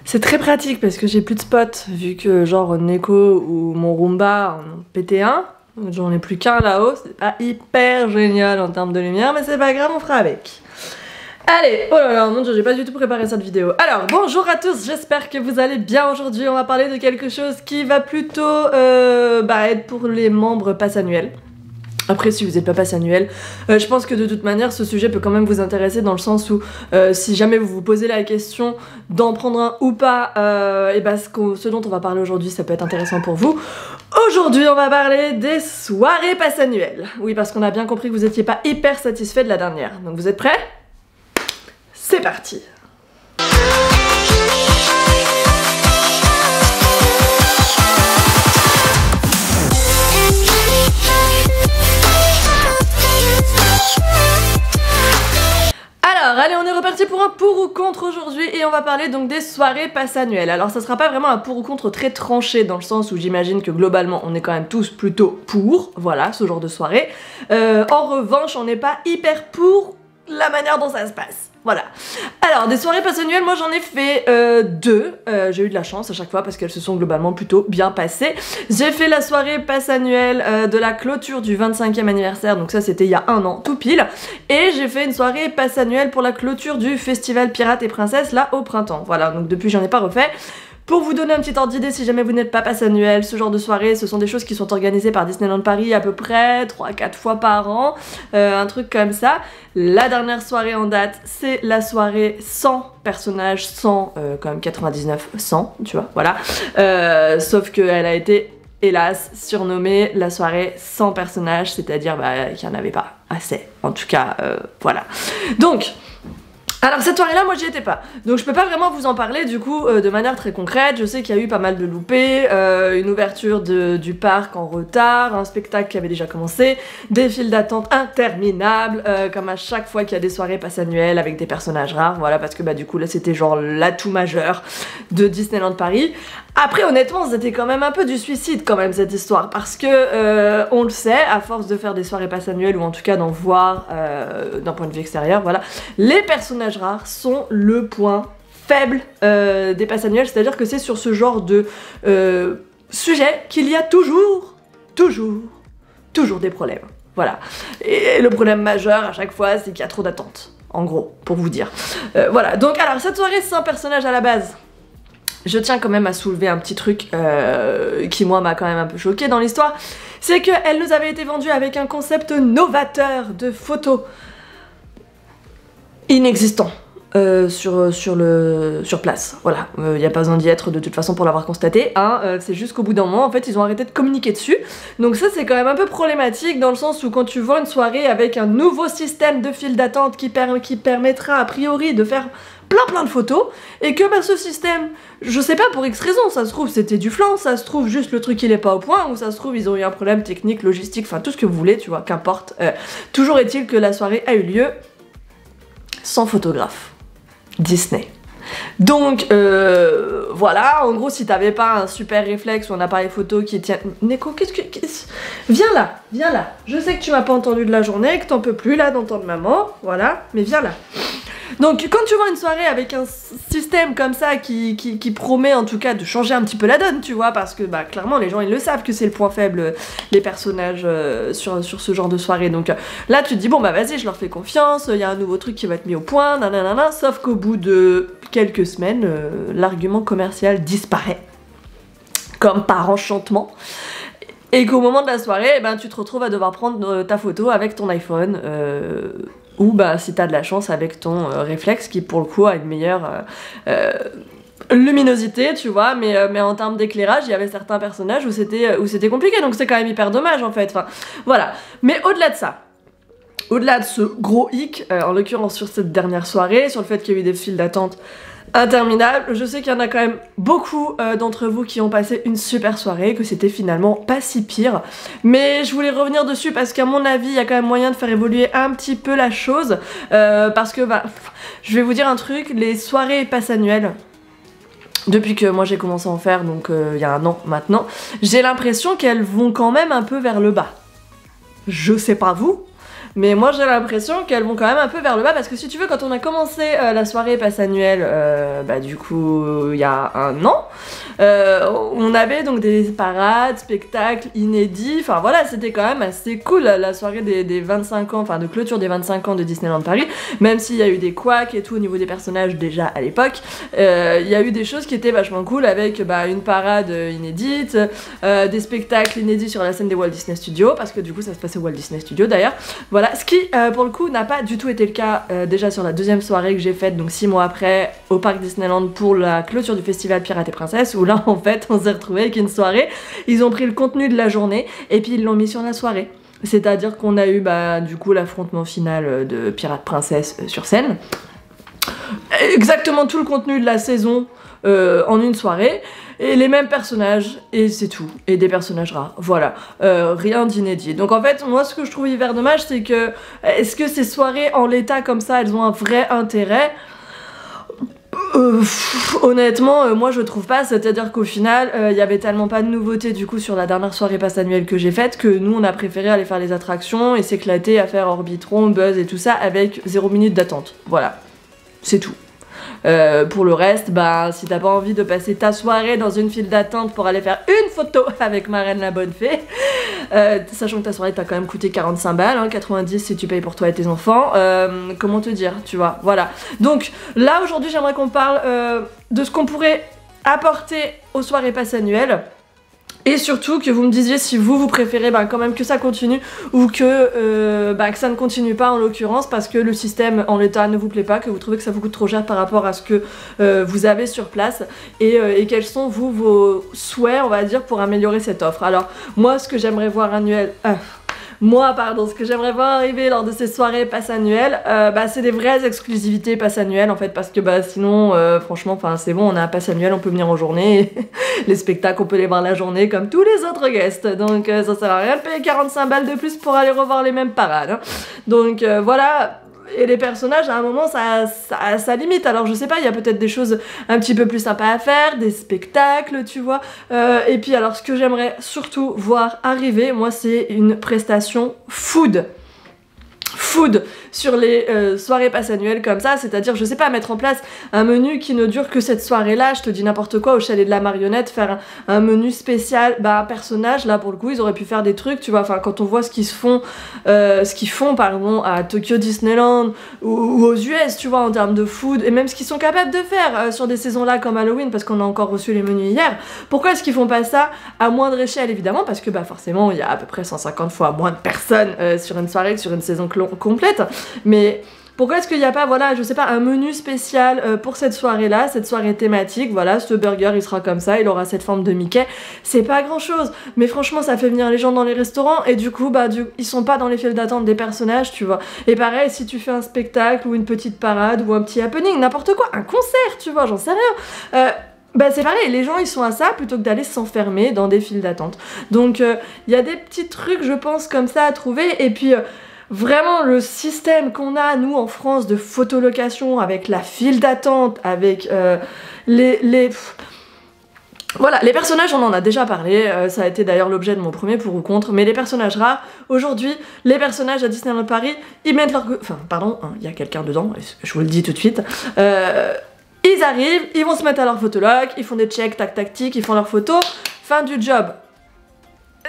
C'est très pratique parce que j'ai plus de spots, vu que genre Neko ou mon Roomba en ont pété un. J'en ai plus qu'un là-haut, c'est pas hyper génial en termes de lumière, mais c'est pas grave, on fera avec. Allez, oh là là, mon dieu, j'ai pas du tout préparé cette vidéo. Alors, bonjour à tous, j'espère que vous allez bien aujourd'hui. On va parler de quelque chose qui va plutôt être pour les membres pass annuels. Après, si vous n'êtes pas pass annuel, je pense que de toute manière, ce sujet peut quand même vous intéresser dans le sens où si jamais vous vous posez la question d'en prendre un ou pas, ce dont on va parler aujourd'hui, ça peut être intéressant pour vous. Aujourd'hui, on va parler des soirées pass annuelles. Oui, parce qu'on a bien compris que vous n'étiez pas hyper satisfait de la dernière. Donc vous êtes prêts? C'est parti! Alors, allez, on est reparti pour un pour ou contre aujourd'hui et on va parler donc des soirées pass annuelles. Alors ça sera pas vraiment un pour ou contre très tranché dans le sens où j'imagine que globalement on est quand même tous plutôt pour, voilà, ce genre de soirée. En revanche, on n'est pas hyper pour la manière dont ça se passe. Voilà. Alors, des soirées pass annuelles, moi j'en ai fait deux. J'ai eu de la chance à chaque fois parce qu'elles se sont globalement plutôt bien passées. J'ai fait la soirée pass annuelle de la clôture du 25e anniversaire, donc ça c'était il y a un an tout pile. Et j'ai fait une soirée pass annuelle pour la clôture du festival Pirates et Princesses là au printemps. Voilà, donc depuis j'en ai pas refait. Pour vous donner un petit ordre d'idée, si jamais vous n'êtes pas pass annuel, ce genre de soirée, ce sont des choses qui sont organisées par Disneyland Paris à peu près 3-4 fois par an, un truc comme ça. La dernière soirée en date, c'est la soirée sans personnages, sans quand même 99, 100, tu vois, voilà. Sauf qu'elle a été, hélas, surnommée la soirée sans personnages, c'est-à-dire qu'il n'y en avait pas assez, en tout cas, voilà. Donc... alors cette soirée là moi j'y étais pas, donc je peux pas vraiment vous en parler du coup de manière très concrète. Je sais qu'il y a eu pas mal de loupés, une ouverture du parc en retard, un spectacle qui avait déjà commencé, des files d'attente interminables, comme à chaque fois qu'il y a des soirées pass annuelles avec des personnages rares, voilà, parce que du coup là c'était genre l'atout majeur de Disneyland Paris. Après honnêtement c'était quand même un peu du suicide quand même cette histoire, parce que on le sait, à force de faire des soirées pass annuelles ou en tout cas d'en voir d'un point de vue extérieur, voilà, les personnages rares sont le point faible des pass annuels, c'est-à-dire que c'est sur ce genre de sujet qu'il y a toujours des problèmes. Voilà. Et le problème majeur à chaque fois, c'est qu'il y a trop d'attentes. En gros, pour vous dire. Voilà. Donc, alors, cette soirée sans personnage à la base, je tiens quand même à soulever un petit truc qui, moi, m'a quand même un peu choquée dans l'histoire. C'est qu'elle nous avait été vendue avec un concept novateur de photos inexistant sur place. Voilà, il n'y a pas besoin d'y être de toute façon pour l'avoir constaté, hein. C'est juste qu'au bout d'un moment, en fait, ils ont arrêté de communiquer dessus. Donc ça, c'est quand même un peu problématique dans le sens où quand tu vois une soirée avec un nouveau système de file d'attente qui permettra a priori de faire plein de photos, et que ce système, je sais pas pour X raison, ça se trouve c'était du flan, ça se trouve juste le truc il est pas au point, ou ça se trouve ils ont eu un problème technique, logistique, enfin tout ce que vous voulez, tu vois, qu'importe. Toujours est-il que la soirée a eu lieu sans photographe. Disney. Donc voilà, en gros si t'avais pas un super réflexe ou un appareil photo qui tient... Neko, viens là, je sais que tu m'as pas entendu de la journée, que t'en peux plus là d'entendre maman, voilà, mais viens là. Donc quand tu vois une soirée avec un système comme ça qui promet en tout cas de changer un petit peu la donne, tu vois, parce que clairement les gens ils le savent que c'est le point faible, les personnages sur ce genre de soirée. Donc là tu te dis bon vas-y, je leur fais confiance, il y a un nouveau truc qui va être mis au point, nanana, sauf qu'au bout de quelques semaines, l'argument commercial disparaît, comme par enchantement. Et qu'au moment de la soirée, tu te retrouves à devoir prendre ta photo avec ton iPhone, ou si t'as de la chance avec ton réflexe qui pour le coup a une meilleure luminosité, tu vois, mais en termes d'éclairage, il y avait certains personnages où c'était compliqué, donc c'est quand même hyper dommage en fait, enfin voilà. Mais au-delà de ça, au-delà de ce gros hic, en l'occurrence sur cette dernière soirée, sur le fait qu'il y a eu des files d'attente interminables, je sais qu'il y en a quand même beaucoup d'entre vous qui ont passé une super soirée, que c'était finalement pas si pire, mais je voulais revenir dessus parce qu'à mon avis il y a quand même moyen de faire évoluer un petit peu la chose, parce que je vais vous dire un truc, les soirées pass annuelles, depuis que moi j'ai commencé à en faire, donc il y a un an maintenant, j'ai l'impression qu'elles vont quand même un peu vers le bas. Je sais pas vous, mais moi j'ai l'impression qu'elles vont quand même un peu vers le bas, parce que si tu veux, quand on a commencé la soirée passe annuelle, bah du coup il y a un an, on avait donc des parades, spectacles inédits, enfin voilà, c'était quand même assez cool la soirée des 25 ans, enfin de clôture des 25 ans de Disneyland Paris, même s'il y a eu des couacs et tout au niveau des personnages déjà à l'époque, il y a eu des choses qui étaient vachement cool avec une parade inédite, des spectacles inédits sur la scène des Walt Disney Studios, parce que du coup ça se passait au Walt Disney Studios d'ailleurs, voilà, ce qui pour le coup n'a pas du tout été le cas déjà sur la deuxième soirée que j'ai faite, donc 6 mois après, au parc Disneyland pour la clôture du festival Pirates et Princesses, où là en fait on s'est retrouvé avec une soirée, ils ont pris le contenu de la journée et puis ils l'ont mis sur la soirée. C'est-à-dire qu'on a eu du coup l'affrontement final de Pirates Princesse sur scène. Exactement tout le contenu de la saison en une soirée. Et les mêmes personnages, et c'est tout. Et des personnages rares, voilà. Rien d'inédit. Donc en fait, moi ce que je trouve hyper dommage, c'est que est-ce que ces soirées en l'état comme ça, elles ont un vrai intérêt ? Honnêtement, moi je trouve pas, c'est-à-dire qu'au final, il y avait tellement pas de nouveautés du coup sur la dernière soirée passe annuelle que j'ai faite que nous on a préféré aller faire les attractions et s'éclater à faire Orbitron, Buzz et tout ça avec 0 minute d'attente. Voilà, c'est tout. Pour le reste, si t'as pas envie de passer ta soirée dans une file d'attente pour aller faire une photo avec Marraine la Bonne Fée, sachant que ta soirée t'a quand même coûté 45 balles, hein, 90 si tu payes pour toi et tes enfants, comment te dire, tu vois, voilà. Donc là aujourd'hui j'aimerais qu'on parle de ce qu'on pourrait apporter aux soirées pass annuelles. Et surtout que vous me disiez si vous préférez quand même que ça continue ou que ça ne continue pas en l'occurrence parce que le système en l'état ne vous plaît pas, que vous trouvez que ça vous coûte trop cher par rapport à ce que vous avez sur place et quels sont vos souhaits on va dire pour améliorer cette offre. Alors moi ce que j'aimerais voir ce que j'aimerais voir arriver lors de ces soirées pass annuelles, c'est des vraies exclusivités pass annuelles en fait, parce que sinon franchement c'est bon, on a un pass annuel, on peut venir en journée, les spectacles on peut les voir la journée comme tous les autres guests, donc ça sert à rien de payer 45 balles de plus pour aller revoir les mêmes parades, hein. Donc voilà. Et les personnages, à un moment, ça limite. Alors, je sais pas, il y a peut-être des choses un petit peu plus sympas à faire, des spectacles, tu vois. Et puis, alors, ce que j'aimerais surtout voir arriver, moi, c'est une prestation food sur les soirées pass annuelles comme ça, c'est-à-dire je sais pas, mettre en place un menu qui ne dure que cette soirée là, je te dis n'importe quoi, au chalet de la marionnette, faire un menu spécial, un personnage, là pour le coup ils auraient pu faire des trucs, tu vois, enfin quand on voit ce qu'ils font pardon à Tokyo Disneyland ou aux US, tu vois, en termes de food, et même ce qu'ils sont capables de faire sur des saisons là comme Halloween, parce qu'on a encore reçu les menus hier, pourquoi est-ce qu'ils font pas ça à moindre échelle évidemment, parce que forcément il y a à peu près 150 fois moins de personnes sur une soirée que sur une saison complète, mais pourquoi est-ce qu'il n'y a pas, voilà, je sais pas, un menu spécial pour cette soirée-là, cette soirée thématique, voilà, ce burger il sera comme ça, il aura cette forme de Mickey, c'est pas grand-chose, mais franchement ça fait venir les gens dans les restaurants et du coup, ils sont pas dans les files d'attente des personnages, tu vois. Et pareil, si tu fais un spectacle ou une petite parade ou un petit happening, n'importe quoi, un concert, tu vois, j'en sais rien, c'est pareil, les gens ils sont à ça plutôt que d'aller s'enfermer dans des files d'attente. Donc il y a des petits trucs je pense comme ça à trouver, et puis vraiment le système qu'on a nous en France de photolocation avec la file d'attente, avec voilà, les personnages on en a déjà parlé, ça a été d'ailleurs l'objet de mon premier pour ou contre, mais les personnages rares, aujourd'hui, les personnages à Disneyland Paris, ils mettent leur... Enfin, pardon, il y a quelqu'un dedans, je vous le dis tout de suite, ils arrivent, ils vont se mettre à leur photologue, ils font des checks, tac, tactique, ils font leurs photos, fin du job.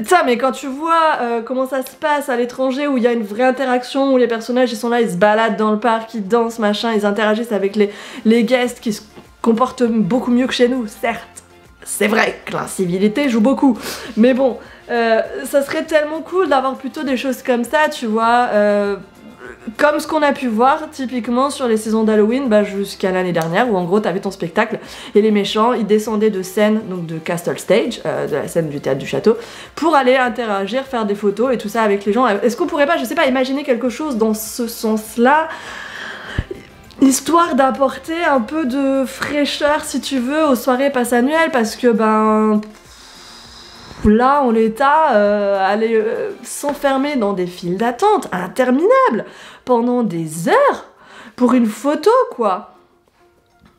Ça, mais quand tu vois comment ça se passe à l'étranger, où il y a une vraie interaction, où les personnages ils sont là, ils se baladent dans le parc, ils dansent, machin, ils interagissent avec les guests qui se comportent beaucoup mieux que chez nous, certes. C'est vrai que l'incivilité joue beaucoup, mais bon, ça serait tellement cool d'avoir plutôt des choses comme ça, tu vois, comme ce qu'on a pu voir typiquement sur les saisons d'Halloween jusqu'à l'année dernière, où en gros t'avais ton spectacle et les méchants ils descendaient de scène, donc de Castle Stage, de la scène du théâtre du château, pour aller interagir, faire des photos et tout ça avec les gens. Est-ce qu'on pourrait pas, je sais pas, imaginer quelque chose dans ce sens-là, histoire d'apporter un peu de fraîcheur si tu veux aux soirées pass annuelles, parce que là en l'état, aller s'enfermer dans des files d'attente interminables pendant des heures pour une photo quoi.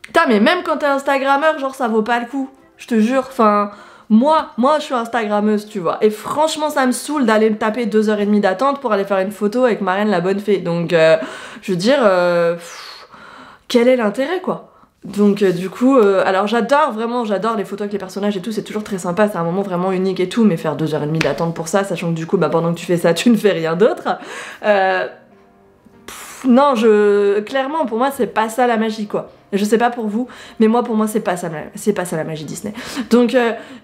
Putain, mais même quand t'es instagrammeur, genre ça vaut pas le coup, je te jure, enfin moi je suis Instagrammeuse, tu vois, et franchement ça me saoule d'aller me taper 2h30 d'attente pour aller faire une photo avec Marraine la bonne fée, donc je veux dire, quel est l'intérêt quoi? Donc du coup, alors j'adore les photos avec les personnages et tout, c'est toujours très sympa, c'est un moment vraiment unique et tout, mais faire 2h30 d'attente pour ça, sachant que du coup, bah, pendant que tu fais ça, tu ne fais rien d'autre, non, clairement, pour moi, c'est pas ça la magie, quoi. Je sais pas pour vous, mais moi, pour moi, c'est pas ça la magie Disney. Donc,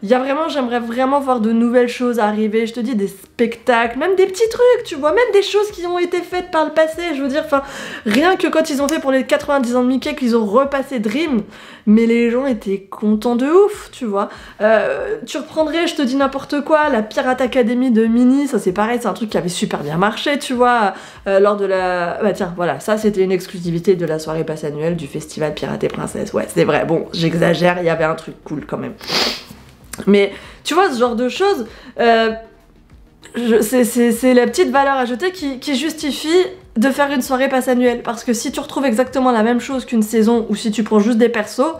j'aimerais vraiment voir de nouvelles choses arriver. Je te dis, des spectacles, même des petits trucs, tu vois, même des choses qui ont été faites par le passé. Je veux dire, enfin, rien que quand ils ont fait pour les 90 ans de Mickey, qu'ils ont repassé Dream, mais les gens étaient contents de ouf, tu vois. Tu reprendrais, je te dis n'importe quoi, la Pirate Academy de Minnie, ça c'est pareil, c'est un truc qui avait super bien marché, tu vois, lors de la... Bah tiens, voilà, ça c'était une exclusivité de la soirée passe annuelle du festival Pirates et Princesses, ouais, c'est vrai, bon, j'exagère, il y avait un truc cool quand même. Mais, tu vois, ce genre de choses, c'est la petite valeur ajoutée qui justifie de faire une soirée passe annuelle, parce que si tu retrouves exactement la même chose qu'une saison, ou si tu prends juste des persos,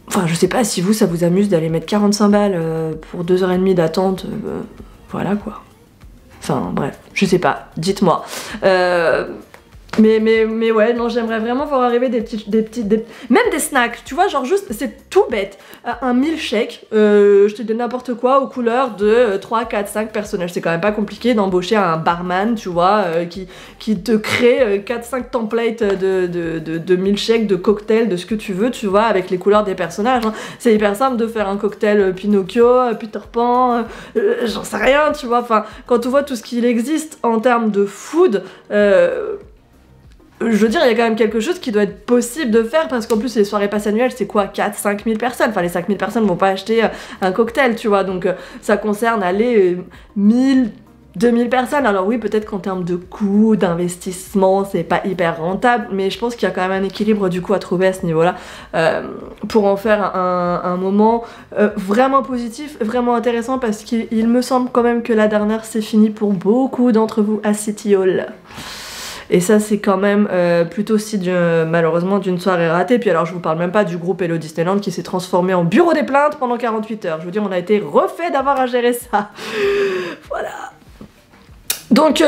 enfin je sais pas si vous ça vous amuse d'aller mettre 45 balles pour 2h30 d'attente, voilà quoi. Enfin bref, je sais pas, dites-moi. Mais ouais, non, j'aimerais vraiment voir arriver même des snacks, tu vois, genre juste, c'est tout bête. Un milkshake, je te dis n'importe quoi, aux couleurs de 3, 4, 5 personnages. C'est quand même pas compliqué d'embaucher un barman, tu vois, qui te crée 4-5 templates de milkshake, de cocktail, de ce que tu veux, tu vois, avec les couleurs des personnages. Hein. C'est hyper simple de faire un cocktail Pinocchio, Peter Pan, j'en sais rien, tu vois. Enfin, quand on voit tout ce qu'il existe en termes de food, je veux dire, il y a quand même quelque chose qui doit être possible de faire, parce qu'en plus les soirées passe annuelles c'est quoi, 4-5 000 personnes, enfin les 5 000 personnes vont pas acheter un cocktail, tu vois, donc ça concerne aller 1000, 2000 personnes. Alors oui, peut-être qu'en termes de coût, d'investissement, c'est pas hyper rentable, mais je pense qu'il y a quand même un équilibre du coup à trouver à ce niveau-là, pour en faire un moment vraiment positif, vraiment intéressant, parce qu'il me semble quand même que la dernière c'est fini pour beaucoup d'entre vous à City Hall. Et ça c'est quand même plutôt malheureusement d'une soirée ratée. Puis alors je vous parle même pas du groupe Hello Disneyland qui s'est transformé en bureau des plaintes pendant 48 heures. Je veux dire, on a été refait d'avoir à gérer ça. Voilà. Donc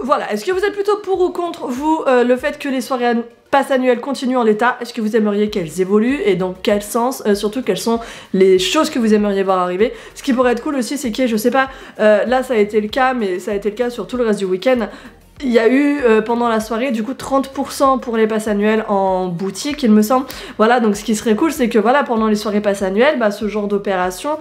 voilà, est-ce que vous êtes plutôt pour ou contre vous le fait que les soirées passe annuelles continuent en l'état? Est-ce que vous aimeriez qu'elles évoluent, et dans quel sens, surtout quelles sont les choses que vous aimeriez voir arriver? Ce qui pourrait être cool aussi, c'est que je sais pas, là ça a été le cas, mais ça a été le cas sur tout le reste du week-end. Il y a eu pendant la soirée du coup 30% pour les passes annuelles en boutique, il me semble. Voilà, donc ce qui serait cool, c'est que voilà, pendant les soirées passes annuelles, bah, ce genre d'opération,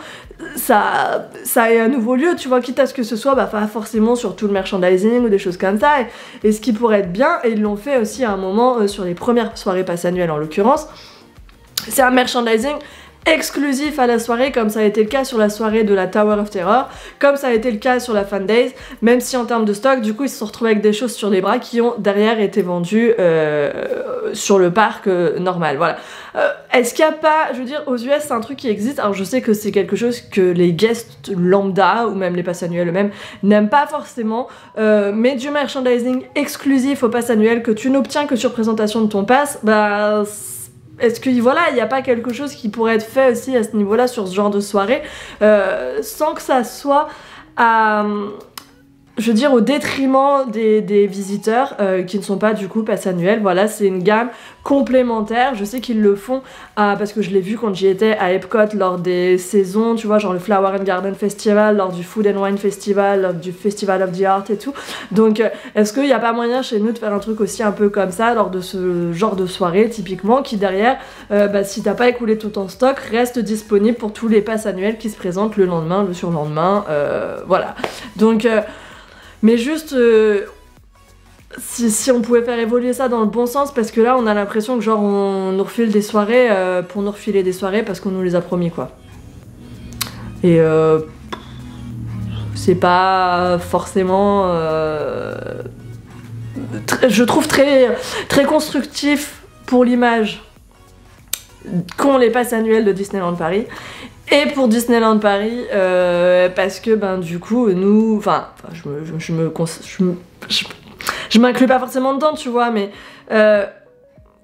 ça ait un nouveau lieu, tu vois, quitte à ce que ce soit bah, pas forcément sur tout le merchandising ou des choses comme ça. Et ce qui pourrait être bien, et ils l'ont fait aussi à un moment sur les premières soirées passes annuelles en l'occurrence, c'est un merchandising exclusif à la soirée, comme ça a été le cas sur la soirée de la Tower of Terror, comme ça a été le cas sur la Fan Days, même si en termes de stock, du coup ils se sont retrouvés avec des choses sur les bras qui ont derrière été vendues sur le parc normal, voilà. Est-ce qu'il n'y a pas, je veux dire, aux US c'est un truc qui existe, alors je sais que c'est quelque chose que les guests lambda, ou même les passes annuelles eux-mêmes, n'aiment pas forcément, mais du merchandising exclusif au pass annuel que tu n'obtiens que sur présentation de ton pass, bah... Est-ce que voilà, il n'y a pas quelque chose qui pourrait être fait aussi à ce niveau-là sur ce genre de soirée, sans que ça soit à, je veux dire, au détriment des visiteurs qui ne sont pas du coup pass annuel. Voilà, c'est une gamme complémentaire. Je sais qu'ils le font parce que je l'ai vu quand j'y étais à Epcot lors des saisons, tu vois, genre le Flower and Garden Festival, lors du Food and Wine Festival, lors du Festival of the Art et tout. Donc est-ce qu'il n'y a pas moyen chez nous de faire un truc aussi un peu comme ça lors de ce genre de soirée typiquement, qui derrière, bah, si t'as pas écoulé tout ton stock, reste disponible pour tous les passes annuels qui se présentent le lendemain, le surlendemain, voilà. Donc mais juste si on pouvait faire évoluer ça dans le bon sens, parce que là on a l'impression que genre on nous refile des soirées pour nous refiler des soirées parce qu'on nous les a promis quoi. Et c'est pas forcément je trouve très constructif pour l'image qu'ont les passes annuelles de Disneyland Paris. Et pour Disneyland Paris, parce que ben du coup nous, enfin je m'inclus pas forcément dedans, tu vois, mais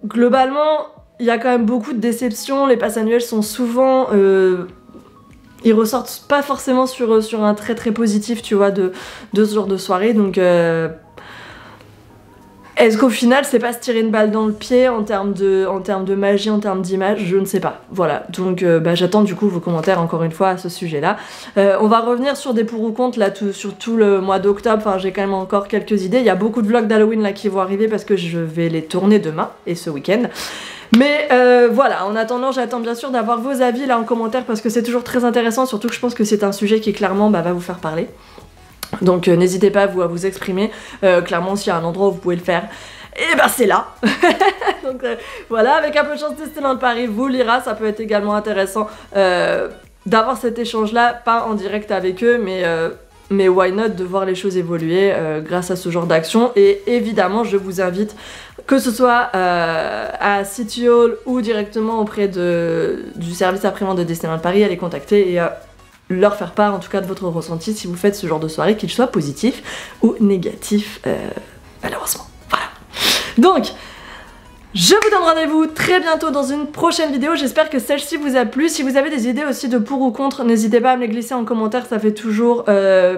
globalement il y a quand même beaucoup de déceptions, les passes annuelles sont souvent... ils ressortent pas forcément sur un trait très positif, tu vois, de ce genre de soirée, donc... Est-ce qu'au final c'est pas se tirer une balle dans le pied en termes de magie, en termes d'image? Je ne sais pas. Voilà, donc j'attends du coup vos commentaires encore une fois à ce sujet-là. On va revenir sur des pour ou contre là sur tout le mois d'octobre, enfin j'ai quand même encore quelques idées. Il y a beaucoup de vlogs d'Halloween là qui vont arriver parce que je vais les tourner demain et ce week-end. Mais voilà, en attendant j'attends bien sûr d'avoir vos avis là en commentaire parce que c'est toujours très intéressant, surtout que je pense que c'est un sujet qui clairement va vous faire parler. Donc n'hésitez pas à vous exprimer, clairement s'il y a un endroit où vous pouvez le faire, et ben c'est là. Donc voilà, avec un peu de chance Disneyland Paris vous lira, ça peut être également intéressant d'avoir cet échange là, pas en direct avec eux, mais why not de voir les choses évoluer grâce à ce genre d'action. Et évidemment je vous invite, que ce soit à City Hall ou directement auprès du service après-vente de Disneyland Paris, à les contacter et leur faire part en tout cas de votre ressenti si vous faites ce genre de soirée, qu'il soit positif ou négatif, malheureusement. Voilà. Donc, je vous donne rendez-vous très bientôt dans une prochaine vidéo, j'espère que celle-ci vous a plu. Si vous avez des idées aussi de pour ou contre, n'hésitez pas à me les glisser en commentaire, ça fait toujours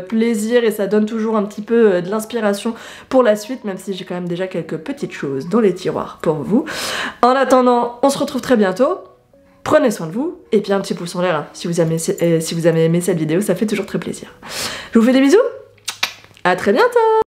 plaisir et ça donne toujours un petit peu de l'inspiration pour la suite, même si j'ai quand même déjà quelques petites choses dans les tiroirs pour vous. En attendant, on se retrouve très bientôt. Prenez soin de vous, et puis un petit pouce en l'air hein, si vous avez aimé cette vidéo, ça fait toujours très plaisir. Je vous fais des bisous, à très bientôt!